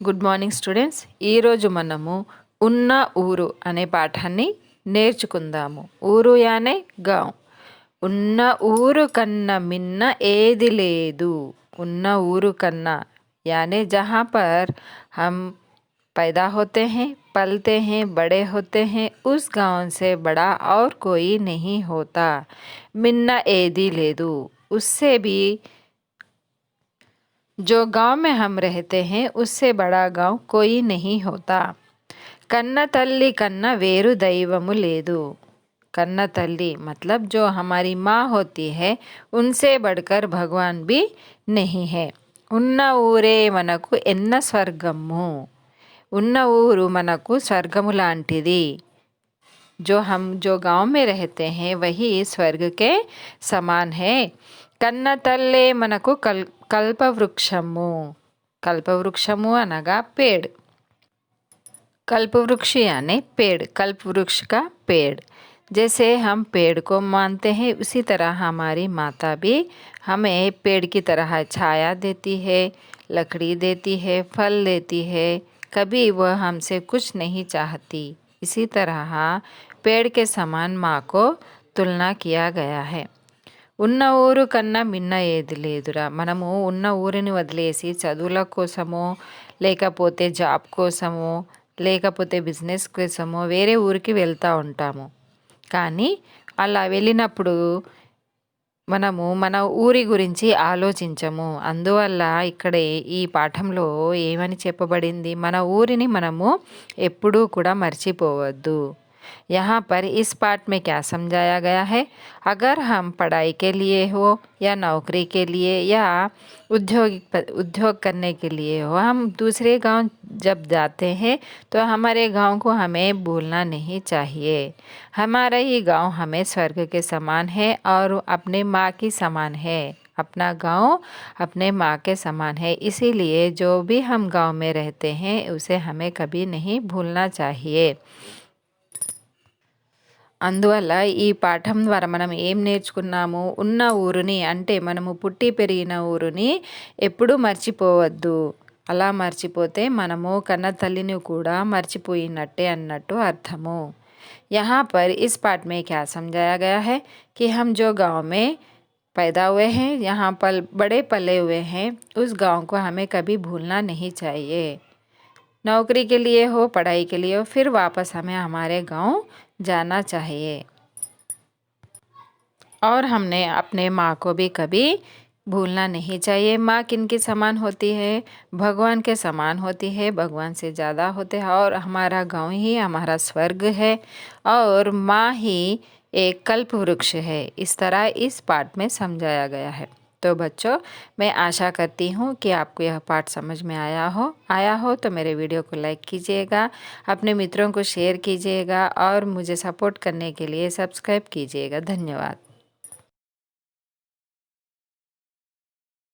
Good morning students. ఈరోజు మనము ఉన్న ఊరు అనే పాఠాన్ని నేర్చుకుందాము. ఊరు యానే గావ్. ఉన్న ఊరు కన్నా మిన్న ఏది లేదు. ఉన్న ఊరు కన్నా यानी जहाँ पर हम पैदा होते हैं, पलते हैं, बड़े होते हैं, उस गांव से बड़ा और कोई नहीं होता. मिन्ना एदी लेदू. उससे भी जो गांव में हम रहते हैं उससे बड़ा गांव कोई नहीं होता. कन्न तल्ली कन्न वेरु दैवमु लेदु. कन्न तल्ली मतलब जो हमारी माँ होती है उनसे बढ़कर भगवान भी नहीं है. ఉన్న ఊరే మనకు ఎన్న స్వర్గము. ఉన్న ఊరు మనకు స్వర్గము లాంటిది. जो गांव में रहते हैं वही स्वर्ग के समान है. కన్న తల్లే మనకు कल्पवृक्षमु. कल्पवृक्षमु అనగా पेड़. कल्पवृक्ष यानी पेड़. कल्पवृक्ष का पेड़. जैसे हम पेड़ को मानते हैं उसी तरह हमारी माता भी हमें पेड़ की तरह छाया देती है, लकड़ी देती है, फल देती है. कभी वह हमसे कुछ नहीं चाहती. इसी तरह पेड़ के समान माँ को तुलना किया गया है. ఉన్న ఊరు కన్నా మిన్న ఏది లేదురా. మనము ఉన్న ఊరిని వదిలేసి చదువుల కోసమో లేకపోతే జాబ్ కోసమో లేకపోతే బిజినెస్ కోసమో వేరే ఊరికి వెళ్తూ ఉంటాము. కానీ అలా వెళ్ళినప్పుడు మనము మన ఊరి గురించి ఆలోచించము. అందువల్ల ఇక్కడే ఈ పాఠంలో ఏమని చెప్పబడింది, మన ఊరిని మనము ఎప్పుడూ కూడా మర్చిపోవద్దు. यहाँ पर इस पाठ में क्या समझाया गया है, अगर हम पढ़ाई के लिए हो या नौकरी के लिए या उद्योग करने के लिए हो, हम दूसरे गांव जब जाते हैं तो हमारे गांव को हमें भूलना नहीं चाहिए. हमारा ही गांव हमें स्वर्ग के समान है और अपने माँ की समान है. अपना गांव अपने माँ के समान है. इसीलिए जो भी हम गांव में रहते हैं उसे हमें कभी नहीं भूलना चाहिए. అందువల్ల ఈ పాఠం ద్వారా మనం ఏం నేర్చుకున్నాము, ఉన్న ఊరిని అంటే మనము పుట్టి పెరిగిన ఊరిని ఎప్పుడూ మర్చిపోవద్దు. అలా మర్చిపోతే మనము కన్న తల్లిని కూడా మర్చిపోయినట్టే అన్నట్టు అర్థము. यहाँ पर इस पाठ में क्या समझाया गया है कि हम जो गांव में पैदा हुए हैं, यहाँ पर बड़े पले हुए हैं, उस गांव को हमें कभी भूलना नहीं चाहिए. नौकरी के लिए हो, पढ़ाई के लिए हो, फिर वापस हमें हमारे गांव जाना चाहिए. और हमने अपने माँ को भी कभी भूलना नहीं चाहिए. माँ किनके समान होती है, भगवान के समान होती है, भगवान से ज़्यादा होते हैं. और हमारा गांव ही हमारा स्वर्ग है और माँ ही एक कल्प वृक्ष है. इस तरह इस पाठ में समझाया गया है. तो बच्चों, मैं आशा करती हूँ कि आपको यह पाठ समझ में आया हो तो मेरे वीडियो को लाइक कीजिएगा, अपने मित्रों को शेयर कीजिएगा और मुझे सपोर्ट करने के लिए सब्सक्राइब कीजिएगा. धन्यवाद.